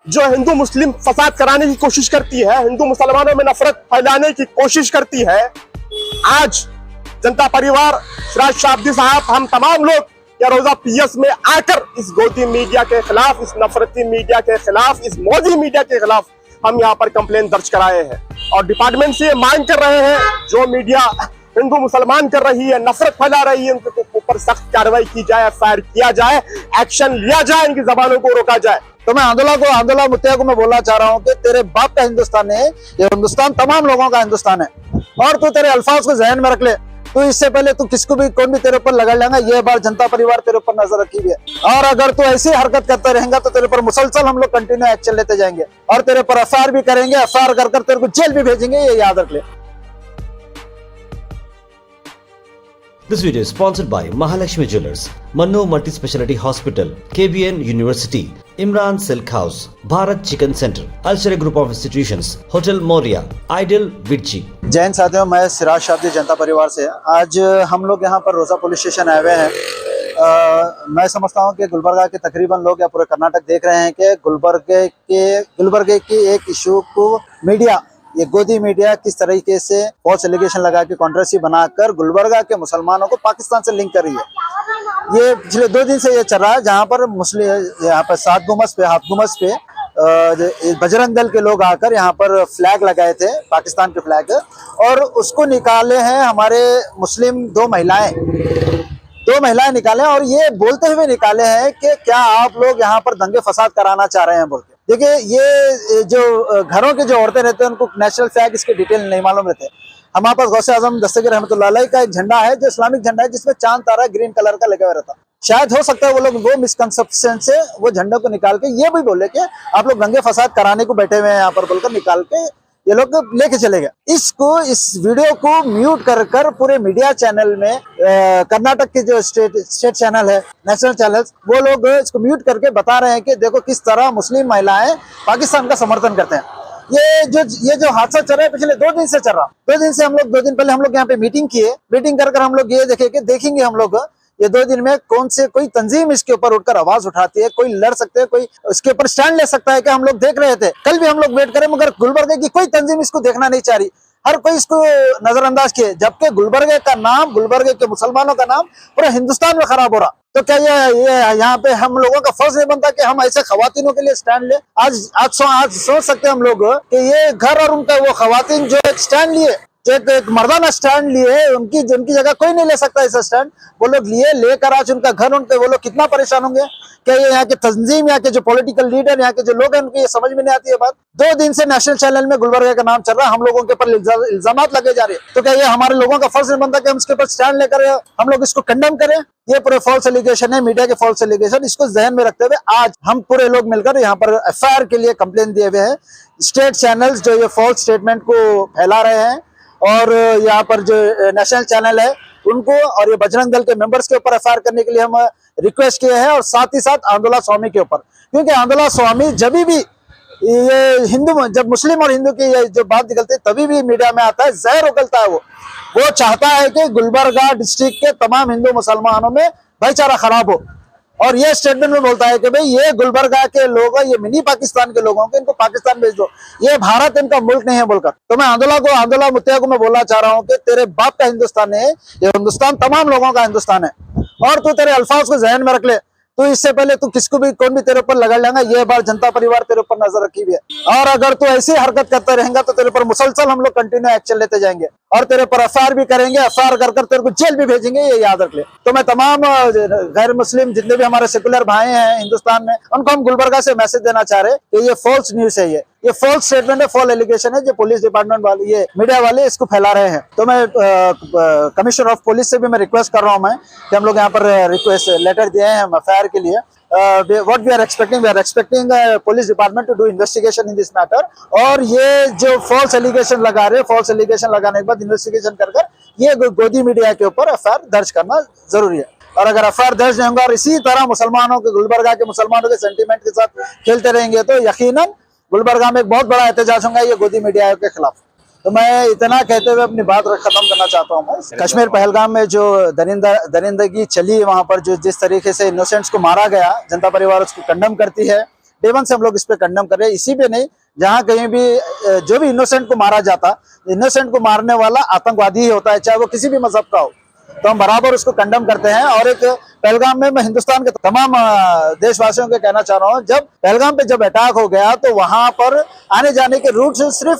जो हिंदू मुस्लिम फसाद कराने की कोशिश करती है, हिंदू मुसलमानों में नफरत फैलाने की कोशिश करती है, आज जनता परिवार, सिराज शाब्दी साहब, हम तमाम लोग या रोजा पीएस में आकर इस गोदी मीडिया के खिलाफ, इस नफरती मीडिया के खिलाफ, इस मोदी मीडिया के खिलाफ हम यहाँ पर कंप्लेन दर्ज कराए हैं और डिपार्टमेंट से ये मांग कर रहे हैं, जो मीडिया हिंदू मुसलमान कर रही है, नफरत फैला रही है, उनके ऊपर सख्त कार्रवाई की जाए, फायर किया जाए, एक्शन लिया जाए, इनकी जबानों को रोका जाए। तो मैं आंदोलन मुत्तिया को मैं बोलना चाह रहा हूँ कि तेरे बाप का हिंदुस्तान है ये, हिंदुस्तान तमाम लोगों का हिंदुस्तान है और तू तेरे अल्फाज को जहन में रख ले। तो इससे पहले तू किसको भी कौन भी तेरे ऊपर लगा लेगा, ये बार जनता परिवार तेरे ऊपर नजर रखी हुई है और अगर तू ऐसी हरकत करता रहेगा तो तेरे पर मुसलसल हम लोग कंटिन्यू एक्शन लेते जाएंगे और तेरे पर एफआईआर भी करेंगे, एफआईआर कर तेरे को जेल भी भेजेंगे, ये याद रख ले। This video is sponsored by Mahalakshmi Jewelers, Manno Multi-Speciality Hospital, KBN University, Imran Silk House, Bharat Chicken Center, Alshare Group of Institutions, Hotel Moria, Ideal Vidji। Jain साथियों, मैं सिराज शाब्दी जनता परिवार से आज हम लोग यहाँ पर रोजा पुलिस स्टेशन आए हुए हैं। मैं समझता हूँ कि गुलबर्गा के तकरीबन लोग या पूरे कर्नाटक देख रहे हैं कि गुलबर्गे की एक इशू को मीडिया, ये गोदी मीडिया किस तरीके से फॉल्स एलिगेशन लगा के कंट्रोवर्सी बनाकर गुलबर्गा के मुसलमानों को पाकिस्तान से लिंक कर रही है। ये पिछले 2 दिन से ये चल रहा है, जहाँ पर मुस्लिम यहाँ पर हाथ गुमस पे बजरंग दल के लोग आकर यहाँ पर फ्लैग लगाए थे, पाकिस्तान के फ्लैग, और उसको निकाले हैं हमारे मुस्लिम 2 महिलाएं निकाले और ये बोलते हुए निकाले हैं कि क्या आप लोग यहाँ पर दंगे फसाद कराना चाह रहे हैं बोल के। देखिए, ये जो घरों के जो औरतें रहते हैं उनको नेशनल फ्लैग इसके डिटेल नहीं मालूम रहते। हमारे पास गौसे आजम दस्तगीर रहमतुल्लाह अलैह का एक झंडा है जो इस्लामिक झंडा है, जिसमें चांद तारा ग्रीन कलर का लगा हुआ रहता। शायद हो सकता है वो लोग वो मिसकंसेप्शन से वो झंडे को निकाल के ये भी बोले कि आप लोग दंगे फसाद कराने को बैठे हुए हैं यहाँ पर बोलकर निकाल के ये लोग लेके चले गए। इस वीडियो को म्यूट कर पूरे मीडिया चैनल में कर्नाटक के जो स्टेट चैनल है, नेशनल चैनल, वो लोग इसको म्यूट करके बता रहे हैं कि देखो किस तरह मुस्लिम महिलाएं पाकिस्तान का समर्थन करते हैं। ये जो हादसा चल रहा है पिछले 2 दिन से चल रहा। 2 दिन से 2 दिन पहले हम लोग यहाँ पे मीटिंग किए, मीटिंग कर हम लोग ये देखेंगे हम लोग ये 2 दिन में कौन से कोई तंजीम इसके ऊपर उठकर आवाज उठाती है, कोई लड़ सकते हैं, कोई इसके ऊपर स्टैंड ले सकता है। कि हम लोग देख रहे थे, कल भी हम लोग वेट करें, मगर गुलबर्गे की कोई तंजीम इसको देखना नहीं चाह रही, हर कोई इसको नजरअंदाज किए, जबकि गुलबर्गे का नाम, गुलबर्गे के मुसलमानों का नाम पूरे हिंदुस्तान में खराब हो रहा। तो क्या ये यहाँ पे हम लोगों का फर्ज नहीं बनता कि हम ऐसे खवातीनों के लिए स्टैंड ले? आज सोच सकते हैं हम लोग कि ये घर और उनका वो खवातीन जो एक स्टैंड लिए, जो एक मर्दाना स्टैंड लिए, उनकी जगह कोई नहीं ले सकता ऐसा स्टैंड, वो लोग लेकर आज उनका घर, उनके वो लोग कितना परेशान होंगे। क्या ये यहाँ के तंजीम, यहाँ के जो पॉलिटिकल लीडर, यहाँ के जो लोग हैं, उनको ये समझ में नहीं आती है बात। 2 दिन से नेशनल चैनल में गुलबर्गा का नाम चल रहा है, हम लोगों के ऊपर इल्जामात लगे जा रहे हैं। तो क्या ये हमारे लोगों का फर्ज नहीं बनता कि हम इसके ऊपर स्टैंड लेकर हम लोग इसको कंडेम करें? ये पूरे फॉल्स एलिगेशन है, मीडिया के फॉल्स एलिगेशन, इसको जहन में रखते हुए आज हम पूरे लोग मिलकर यहाँ पर एफआईआर के लिए कंप्लेन दिए हुए हैं। स्टेट चैनल्स जो ये फॉल्स स्टेटमेंट को फैला रहे हैं और यहाँ पर जो नेशनल चैनल है उनको और ये बजरंग दल के मेंबर्स के ऊपर एफआईआर करने के लिए हम रिक्वेस्ट किए हैं, और साथ ही साथ आंदोलन स्वामी के ऊपर, क्योंकि आंदोलन स्वामी जब भी ये जब मुस्लिम और हिंदू की ये जो बात निकलती है तभी भी मीडिया में आता है, जहर उगलता है। वो चाहता है कि गुलबर्गा डिस्ट्रिक्ट के तमाम हिंदू मुसलमानों में भाईचारा खराब हो, और ये स्टेटमेंट में बोलता है कि भाई ये गुलबर्गा के लोग, ये मिनी पाकिस्तान के लोगों को, इनको पाकिस्तान भेज दो, ये भारत इनका मुल्क नहीं है बोलकर। तो मैं आंदोलन मुत्तिया को मैं बोलना चाह रहा हूँ कि तेरे बाप का हिंदुस्तान है ये, हिंदुस्तान तमाम लोगों का हिंदुस्तान है और तू तेरे अल्फाज को जहन में रख ले। तो इससे पहले तू किसको भी कौन भी तेरे ऊपर लगा लेगा, ये बार जनता परिवार तेरे ऊपर नजर रखी हुई है और अगर तू ऐसी हरकत करता रहेगा तो तेरे पर मुसलसल हम लोग कंटिन्यू एक्शन लेते जाएंगे और तेरे पर एफआईआर भी करेंगे, एफआईआर कर तेरे को जेल भी भेजेंगे, ये याद रख ले। तो मैं तमाम गैर मुस्लिम जितने भी हमारे सेकुलर भाई हैं हिंदुस्तान में, उनको हम गुलबर्गा से मैसेज देना चाह रहे हैं कि ये फॉल्स न्यूज है, ये फॉल्स स्टेटमेंट है, फॉल्स एलिगेशन है जो पुलिस डिपार्टमेंट वाले, ये मीडिया वाले इसको फैला रहे हैं। तो मैं कमिश्नर ऑफ पुलिस से भी मैं रिक्वेस्ट कर रहा हूँ कि हम लोग यहाँ पर रिक्वेस्ट लेटर दिए हैं एफआईआर के लिए। what we are expecting police department to do investigation in this matter, और ये जो false allegation लगा रहे हैं, false allegation लगाने के बाद investigation कर ये गोदी मीडिया के ऊपर एफआईआर दर्ज करना जरूरी है। और अगर एफआईआर दर्ज नहीं होगा और इसी तरह मुसलमानों के, गुलबर्गा के मुसलमानों के सेंटीमेंट के साथ खेलते रहेंगे तो यकीनन गुलबर्गा में एक बहुत बड़ा एहतजाज होगा ये गोदी मीडिया के खिलाफ। तो मैं इतना कहते हुए अपनी बात खत्म करना चाहता हूँ। मैं कश्मीर पहलगाम में जो दरिंदगी चली, वहाँ पर जो जिस तरीके से इनोसेंट्स को मारा गया, जनता परिवार उसको कंडेम करती है। डे वन से हम लोग इस पे कंडेम कर रहे हैं। इसी पे नहीं, जहाँ कहीं भी जो भी इनोसेंट को मारा जाता, इनोसेंट को मारने वाला आतंकवादी ही होता है, चाहे वो किसी भी मजहब का हो, तो हम बराबर उसको कंडेम करते हैं। और एक पहलगाम में मैं हिंदुस्तान के तमाम देशवासियों को कहना चाह रहा हूँ, जब पहलगाम पे जब अटैक हो गया तो वहां पर आने जाने के रूट सिर्फ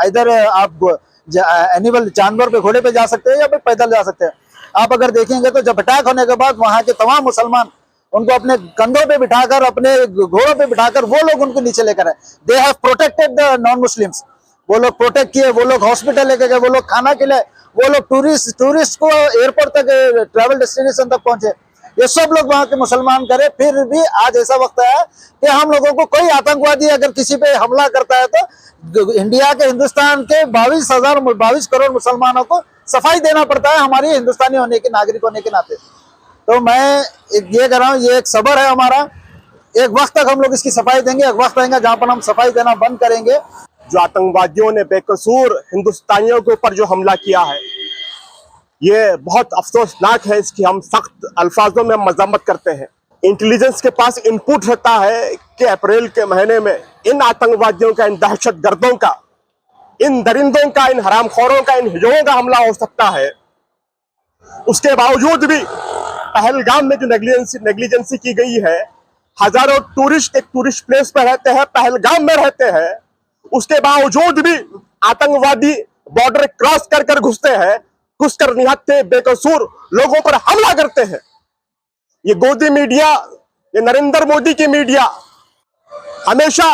इधर आप एनिमल जानवर पे, घोड़े पे जा सकते हैं या फिर पैदल जा सकते हैं। आप अगर देखेंगे तो जब अटैक होने के बाद वहां के तमाम मुसलमान उनको अपने कंधों पे बिठाकर, अपने घोड़ों पे बिठाकर वो लोग उनको नीचे लेकर आए। They have protected the non Muslims, वो लोग प्रोटेक्ट किए, वो लोग हॉस्पिटल लेके गए, वो लोग खाना खिलाए, वो लोग टूरिस्ट को एयरपोर्ट तक, ट्रैवल डेस्टिनेशन तक पहुंचे। ये सब लोग वहां के मुसलमान करे। फिर भी आज ऐसा वक्त है कि हम लोगों को कोई आतंकवादी अगर किसी पे हमला करता है तो इंडिया के, हिंदुस्तान के 22 करोड़ मुसलमानों को सफाई देना पड़ता है, हमारी हिंदुस्तानी होने के, नागरिक होने के नाते। तो मैं ये कह रहा हूँ, ये एक सबर है हमारा। एक वक्त तक हम लोग इसकी सफाई देंगे, एक वक्त आएगा जहां पर हम सफाई देना बंद करेंगे। जो आतंकवादियों ने बेकसूर हिंदुस्तानियों के ऊपर जो हमला किया है, ये बहुत अफसोसनाक है। इसकी हम सख्त अल्फाजों में मजम्मत करते हैं। इंटेलिजेंस के पास इनपुट रहता है कि अप्रैल के महीने में इन आतंकवादियों का, इन दहशतगर्दों का, इन दरिंदों का, इन हरामखोरों का, इन हिजड़ों का हमला हो सकता है। उसके बावजूद भी पहलगाम में जो नेग्लिजेंसी की गई है, हजारों टूरिस्ट एक टूरिस्ट प्लेस पर रहते हैं, पहलगाम में रहते हैं, उसके बावजूद भी आतंकवादी बॉर्डर क्रॉस कर कर घुसते हैं, घुसकर निहत्थे बेकसूर लोगों पर हमला करते हैं। ये गोदी मीडिया, ये नरेंद्र मोदी की मीडिया हमेशा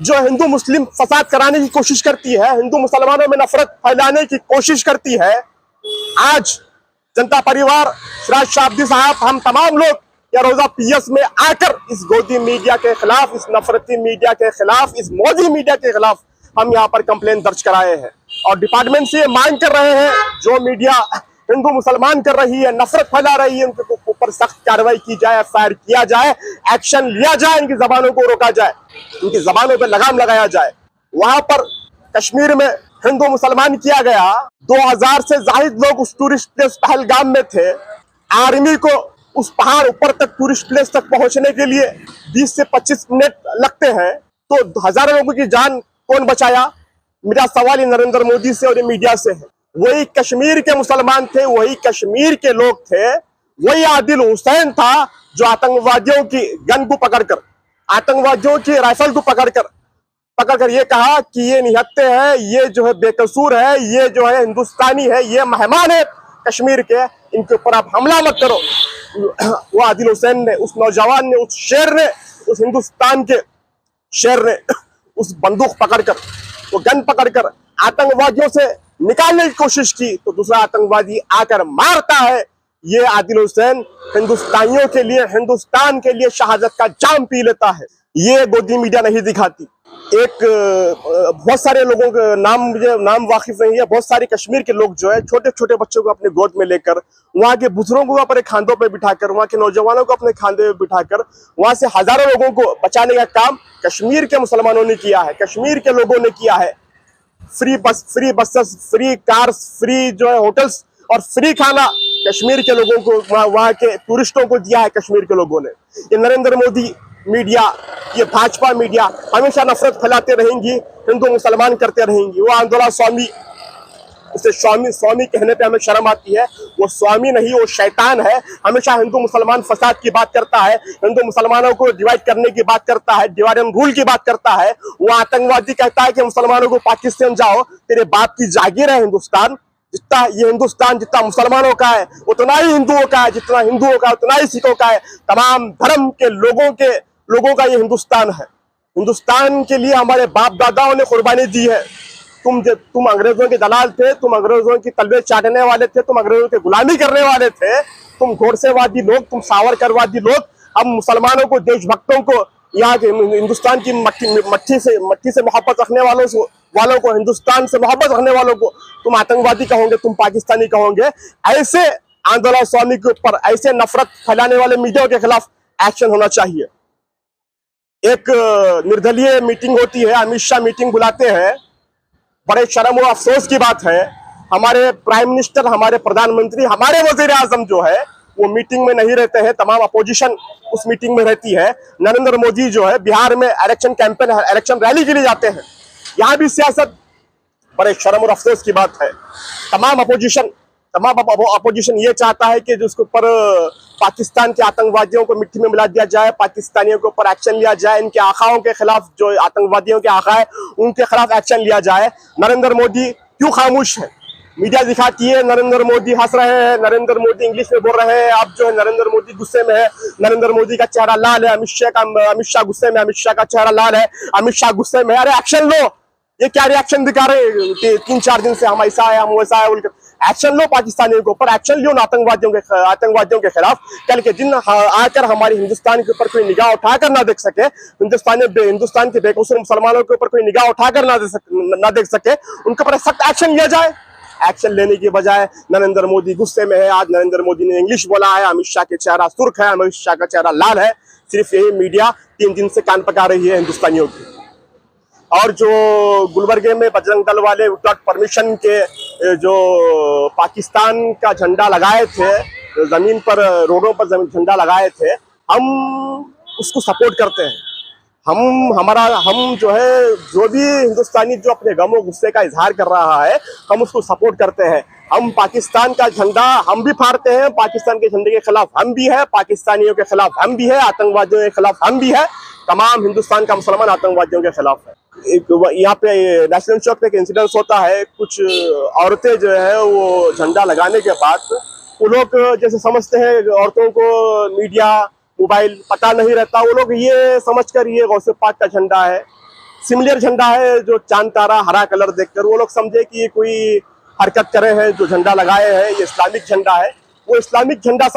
जो हिंदू मुस्लिम फसाद कराने की कोशिश करती है, हिंदू मुसलमानों में नफरत फैलाने की कोशिश करती है। आज जनता परिवार, सिराज शाब्दी साहब, हम तमाम लोग या रोजा पीएस में आकर इस गोदी मीडिया के खिलाफ, इस नफरती मीडिया के खिलाफ, इस मोदी मीडिया के खिलाफ हम यहाँ पर कंप्लेन दर्ज कराए हैं और डिपार्टमेंट से ये मांग कर रहे हैं, जो मीडिया हिंदू मुसलमान कर रही है, नफरत फैला रही है, उनके ऊपर सख्त कार्रवाई की जाए, फायर किया जाए, एक्शन लिया जाए, इनकी जबानों को रोका जाए, इनकी जबानों पर लगाम लगाया जाए। वहां पर कश्मीर में हिंदू मुसलमान किया गया, 2000 से ज्यादा लोग उस टूरिस्ट प्लेस पहलगाम में थे। आर्मी को उस पहाड़ ऊपर तक, टूरिस्ट प्लेस तक पहुंचने के लिए 20 से 25 मिनट लगते हैं, तो हजारों लोगों की जान कौन बचाया? मेरा सवाल ये नरेंद्र मोदी से और ये मीडिया से है। वही कश्मीर के मुसलमान थे, वही कश्मीर के लोग थे, वही आदिल हुसैन था जो आतंकवादियों की गन को पकड़कर, आतंकवादियों की राइफल को पकड़कर ये कहा कि ये निहत्ते हैं, ये जो है बेकसूर है, ये जो है हिंदुस्तानी है, ये मेहमान है कश्मीर के, इनके ऊपर आप हमला मत करो। वो आदिल हुसैन ने, उस नौजवान ने, उस शेर ने, उस हिंदुस्तान के शेर ने उस बंदूक पकड़कर, वो गन पकड़कर आतंकवादियों से निकालने की कोशिश की, तो दूसरा आतंकवादी आकर मारता है। ये आदिल हुसैन हिंदुस्तानियों के लिए, हिंदुस्तान के लिए शहादत का जाम पी लेता है। ये गोदी मीडिया नहीं दिखाती। एक बहुत सारे लोगों का नाम, मुझे नाम वाकिफ नहीं है, बहुत सारे कश्मीर के लोग जो है छोटे छोटे बच्चों को अपने गोद में लेकर, वहां के बुजुर्गों को अपने खांधों पर बिठाकर, वहां के नौजवानों को अपने खांधे पर बिठाकर, वहां से हजारों लोगों को बचाने का काम कश्मीर के मुसलमानों ने किया है, कश्मीर के लोगों ने किया है। Free buses, free cars, free जो है होटल्स और फ्री खाना कश्मीर के लोगों को, वहां के टूरिस्टों को दिया है कश्मीर के लोगों ने। ये नरेंद्र मोदी मीडिया, ये भाजपा मीडिया हमेशा नफरत फैलाते रहेंगी, हिंदू मुसलमान करते रहेंगी। वो आंदोलन स्वामी, उसे स्वामी कहने पे हमें शर्म आती है। वो स्वामी नहीं, वो शैतान है। हमेशा हिंदू मुसलमान फसाद की बात करता है, हिंदू मुसलमानों को डिवाइड करने की बात करता है, डिवाइड एंड रूल की बात करता है। वो आतंकवादी कहता है कि मुसलमानों को पाकिस्तान जाओ, तेरे बाप की जागीर है हिंदुस्तान। जितना ये हिंदुस्तान, जितना मुसलमानों का है उतना ही हिंदुओं का है, जितना हिंदुओं का उतना ही सिखों का है। तमाम धर्म के लोगों का ये हिंदुस्तान है। हिंदुस्तान के लिए हमारे बाप दादाओं ने कुर्बानी दी है। तुम अंग्रेजों के दलाल थे, तुम अंग्रेजों की तलवे चाटने वाले थे, तुम अंग्रेजों की गुलामी करने वाले थे, तुम घोड़सेवादी लोग, तुम सावरकरवादी लोग। अब मुसलमानों को, देशभक्तों को, यहाँ के हिंदुस्तान की मट्टी से मोहब्बत रखने वालों को, हिंदुस्तान से मोहब्बत रखने वालों को तुम आतंकवादी कहोगे, तुम पाकिस्तानी कहोगे। ऐसे आंदोलन स्वामी के ऊपर, ऐसे नफरत फैलाने वाले मीडिया के खिलाफ एक्शन होना चाहिए। एक निर्दलीय मीटिंग होती है, अमित शाह मीटिंग बुलाते हैं, बड़े शर्म और अफसोस की बात है। हमारे प्राइम मिनिस्टर, हमारे प्रधानमंत्री, हमारे वजीर आजम जो है, वो मीटिंग में नहीं रहते हैं, तमाम अपोजिशन उस मीटिंग में रहती है। नरेंद्र मोदी जो है बिहार में इलेक्शन कैंपेन, इलेक्शन रैली के लिए जाते हैं, यहाँ भी सियासत। बड़े शर्म और अफसोस की बात है, तमाम अपोजिशन ये चाहता है कि जिसके ऊपर पाकिस्तान के आतंकवादियों को मिट्टी में मिला दिया जाए, पाकिस्तानियों के ऊपर एक्शन लिया जाए, इनके आखाओं के खिलाफ, जो आतंकवादियों के आखा है उनके खिलाफ एक्शन लिया जाए। नरेंद्र मोदी क्यों खामोश है? मीडिया दिखाती है नरेंद्र मोदी हंस रहे हैं, नरेंद्र मोदी इंग्लिश में बोल रहे हैं। अब जो है नरेंद्र मोदी गुस्से में है, नरेंद्र मोदी का चेहरा लाल है, अमित शाह गुस्से में, अमित शाह का चेहरा लाल है, अमित शाह गुस्से में। अरे एक्शन लो, ये क्या रिएक्शन दिखा रहे हैं? 3-4 दिन से हम ऐसा है, हम वैसा है। एक्शन लो पाकिस्तानियों के ऊपर, एक्शन लियो आतंकवादियों के खिलाफ। कल के दिन आकर हमारे हिंदुस्तान के ऊपर कोई निगाह उठाकर ना देख सके, हिंदुस्तान के बेकसूर मुसलमानों के ऊपर कोई निगाह उठाकर ना देख सके, उनके ऊपर सख्त एक्शन लिया जाए। एक्शन लेने की बजाय नरेंद्र मोदी गुस्से में है। आज नरेंद्र मोदी ने इंग्लिश बोला है, अमित शाह के चेहरा सुर्ख है, अमित शाह का चेहरा लाल है। सिर्फ यही मीडिया 3 दिन से कान पका रही है हिंदुस्तानियों की। और जो गुलबर्गे में बजरंग दल वाले विदाउट परमिशन के जो पाकिस्तान का झंडा लगाए थे, जमीन पर, रोडों पर झंडा लगाए थे, हम उसको सपोर्ट करते हैं। हम जो है, जो भी हिंदुस्तानी जो अपने गमों गुस्से का इजहार कर रहा है, हम उसको सपोर्ट करते हैं। हम पाकिस्तान का झंडा हम भी फाड़ते हैं, पाकिस्तान के झंडे के खिलाफ हम भी है, पाकिस्तानियों के खिलाफ हम भी है, आतंकवादियों के खिलाफ हम भी है। तमाम हिंदुस्तान का मुसलमान आतंकवादियों के खिलाफ है। यहाँ पे नेशनल चौक पे एक इंसिडेंस होता है, कुछ औरतें जो है वो झंडा लगाने के बाद, वो लोग जैसे समझते हैं औरतों को मीडिया मोबाइल पता नहीं रहता, वो लोग ये समझकर ये गौसे पाक का झंडा है, सिमिलर झंडा है जो चांद तारा हरा कलर देखकर वो लोग समझे कि ये कोई हरकत करे हैं, जो झंडा लगाए हैं ये इस्लामिक झंडा है। वो इस्लामिक झंडा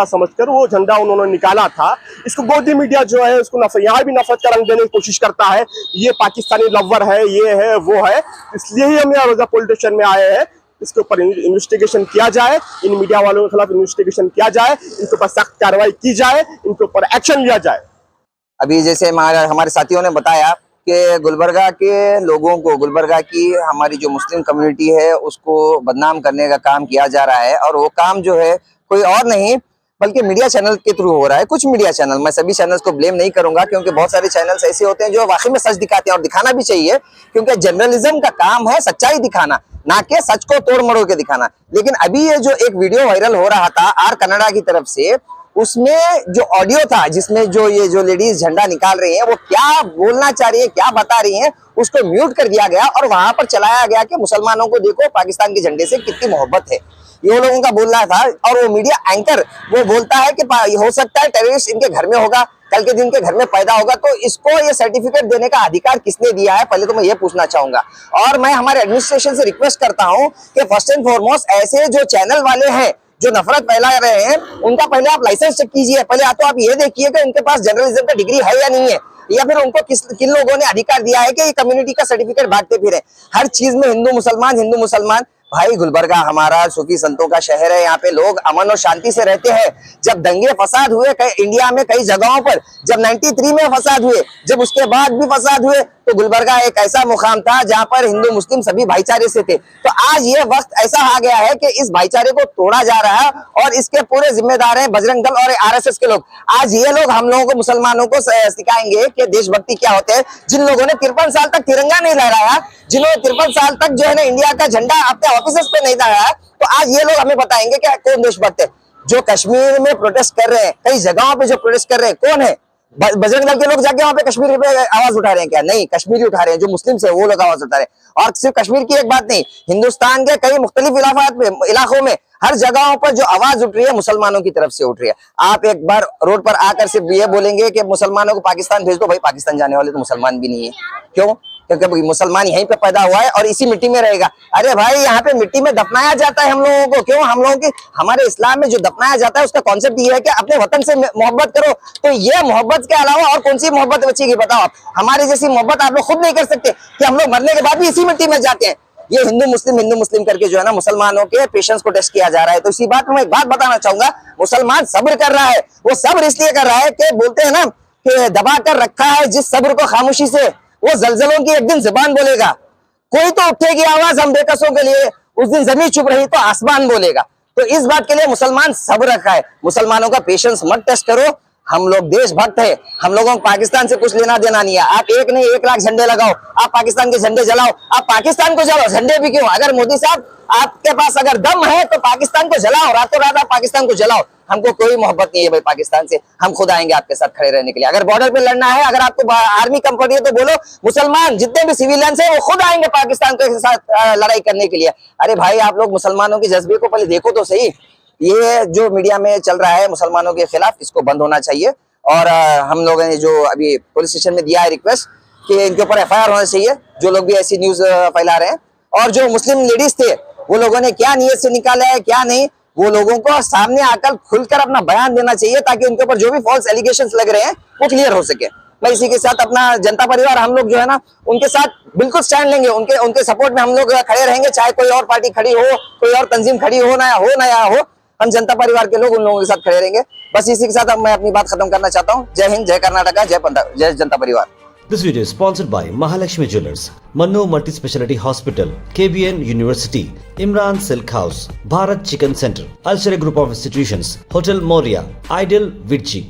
समझकर वो झंडा उन्होंने निकाला था। इसको गोदी मीडिया जो है उसको यहाँ भी नफरत का रंग देने की कोशिश करता है, ये पाकिस्तानी लवर है, ये है, वो है। इसलिए ही हम यहाँ रोजा पुलिस स्टेशन में आए हैं। इसके ऊपर इन्वेस्टिगेशन किया जाए, इन मीडिया वालों के खिलाफ इन्वेस्टिगेशन किया जाए, इनके ऊपर सख्त कार्रवाई की जाए, इनके ऊपर एक्शन लिया जाए। अभी जैसे हमारे साथियों ने बताया कि गुलबर्गा के लोगों को, गुलबर्गा की हमारी जो मुस्लिम कम्युनिटी है उसको बदनाम करने का काम किया जा रहा है, और वो काम जो है कोई और नहीं बल्कि मीडिया चैनल के थ्रू हो रहा है। कुछ मीडिया चैनल, मैं सभी चैनल्स को ब्लेम नहीं करूंगा, क्योंकि बहुत सारे चैनल्स ऐसे होते हैं जो वाकई में सच दिखाते हैं, और दिखाना भी चाहिए, क्योंकि जर्नलिज्म का काम है सच्चाई दिखाना, ना कि सच को तोड़ मरोड़ के दिखाना। लेकिन अभी ये जो एक वीडियो वायरल हो रहा था आर कनाडा की तरफ से, उसमें जो ऑडियो था जिसमें जो ये जो लेडीज झंडा निकाल रही हैं वो क्या बोलना चाह रही है, क्या बता रही हैं, उसको म्यूट कर दिया गया और वहां पर चलाया गया कि मुसलमानों को देखो पाकिस्तान के झंडे से कितनी मोहब्बत है, ये लोगों का बोलना था। और वो मीडिया एंकर वो बोलता है कि हो सकता है टेररिस्ट इनके घर में होगा, कल के दिन के घर में पैदा होगा, तो इसको ये सर्टिफिकेट देने का अधिकार किसने दिया है, पहले तो मैं ये पूछना चाहूंगा। और मैं हमारे एडमिनिस्ट्रेशन से रिक्वेस्ट करता हूं कि फर्स्ट एंड फॉरमोस्ट ऐसे जो चैनल वाले हैं जो नफरत फैला रहे हैं, उनका पहले आप लाइसेंस चेक कीजिए। पहले तो आप ये देखिए कि उनके पास जर्नलिज्म का डिग्री है या नहीं है, या फिर उनको किन लोगों ने अधिकार दिया है कि ये कम्युनिटी का सर्टिफिकेट बांटते फिरे। हर चीज में हिंदू मुसलमान। भाई गुलबर्गा हमारा सूफी संतों का शहर है, यहाँ पे लोग अमन और शांति से रहते हैं। जब दंगे फसाद हुए इंडिया में कई जगहों पर, जब 93 में फसाद हुए, जब उसके बाद भी फसाद हुए, तो गुलबर्गा एक ऐसा मुकाम था जहाँ पर हिंदू मुस्लिम सभी भाईचारे से थे। तो आज ये वक्त ऐसा आ गया है कि इस भाईचारे को तोड़ा जा रहा है, और इसके पूरे जिम्मेदार हैं बजरंग दल और आरएसएस के लोग। आज ये लोग हम लोगों को, मुसलमानों को सिखाएंगे कि देशभक्ति क्या होते हैं। जिन लोगों ने 53 साल तक तिरंगा नहीं लहराया, जिन्होंने 53 साल तक जो है ना इंडिया का झंडा अपने ऑफिस पे नहीं लहराया, तो आज ये लोग हमें बताएंगे कि कौन देशभक्त है। जो कश्मीर में प्रोटेस्ट कर रहे हैं, कई जगहों पे जो प्रोटेस्ट कर रहे हैं, कौन है? बजरंग दल के लोग जाके वहां पे कश्मीर पे आवाज उठा रहे हैं क्या? नहीं, कश्मीरी उठा रहे हैं, जो मुस्लिम है वो लोग आवाज उठा रहे हैं। और सिर्फ कश्मीर की एक बात नहीं, हिंदुस्तान के कई मुख्तलिफ इलाकों में हर जगहों पर जो आवाज उठ रही है मुसलमानों की तरफ से उठ रही है। आप एक बार रोड पर आकर सिर्फ ये बोलेंगे कि मुसलमानों को पाकिस्तान भेज दो, भाई पाकिस्तान जाने वाले तो मुसलमान भी नहीं है। क्यों? क्योंकि मुसलमान यहीं पे पैदा हुआ है और इसी मिट्टी में रहेगा। अरे भाई, यहाँ पे मिट्टी में दफनाया जाता है हम लोगों को। क्यों? हम लोगों की, हमारे इस्लाम में जो दफनाया जाता है उसका कॉन्सेप्ट ये है कि अपने वतन से मोहब्बत करो। तो ये मोहब्बत के अलावा और कौन सी मोहब्बत बचेगी बताओ आप? हमारी जैसी मोहब्बत आप लोग खुद नहीं कर सकते कि हम लोग मरने के बाद भी इसी मिट्टी में जाते हैं। ये हिंदू मुस्लिम करके जो है ना मुसलमानों के पेशेंस को टेस्ट किया जा रहा है। तो इसी बात में मैं एक बात बताना चाहूंगा, मुसलमान सब्र कर रहा है। वो सब्र इसलिए कर रहा है कि बोलते हैं ना कि दबा कर रखा है जिस सब्र को खामोशी से, वो जलजलों की एक दिन जुबान बोलेगा। कोई तो उठेगी आवाज हम बेकसों के लिए, उस दिन जमीन चुप रही तो आसमान बोलेगा। तो इस बात के लिए मुसलमान सब्र रखा है। मुसलमानों का पेशेंस मत टेस्ट करो। हम लोग देशभक्त है, हम लोगों को पाकिस्तान से कुछ लेना देना नहीं है। आप एक नहीं 1 लाख झंडे लगाओ, आप पाकिस्तान के झंडे जलाओ, आप पाकिस्तान को जलाओ, झंडे भी क्यों। अगर मोदी साहब आपके पास अगर दम है तो पाकिस्तान को जलाओ, रातों रात आप पाकिस्तान को जलाओ। हमको कोई मोहब्बत नहीं है भाई पाकिस्तान से, हम खुद आएंगे आपके साथ खड़े रहने के लिए। अगर बॉर्डर पे लड़ना है, अगर आपको आर्मी कम पड़ रही है तो बोलो, मुसलमान जितने भी सिविलियंस है वो खुद आएंगे पाकिस्तान के साथ लड़ाई करने के लिए। अरे भाई आप लोग मुसलमानों के जज्बे को पहले देखो तो सही। ये जो मीडिया में चल रहा है मुसलमानों के खिलाफ, इसको बंद होना चाहिए। और हम लोगों ने जो अभी पुलिस स्टेशन में दिया है रिक्वेस्ट कि इनके ऊपर FIR होना चाहिए, जो लोग भी ऐसी न्यूज फैला रहे हैं। और जो मुस्लिम लेडीज थे वो लोगों ने क्या नीयत से निकाला है क्या नहीं, वो लोगों को सामने आकर खुलकर अपना बयान देना चाहिए, ताकि उनके ऊपर जो भी फॉल्स एलिगेशंस लग रहे हैं वो क्लियर हो सके। मैं इसी के साथ अपना जनता परिवार हम लोग जो है ना उनके साथ बिल्कुल स्टैंड लेंगे, उनके सपोर्ट में हम लोग खड़े रहेंगे, चाहे कोई और पार्टी खड़ी हो, कोई और तंजीम खड़ी हो ना हो, हम जनता परिवार के लोग उन लोगों के साथ खड़े रहेंगे। बस इसी के साथ अब मैं अपनी बात खत्म करना चाहता हूँ। जय हिंद, जय कर्नाटका, जय जनता परिवार। This video is sponsored by Mahalakshmi Jewelers, Manno Multi Speciality Hospital, KBN University, Imran Silk House, Bharat Chicken Center, Alshare Group of Institutions, Hotel Moria, Ideal Virchi.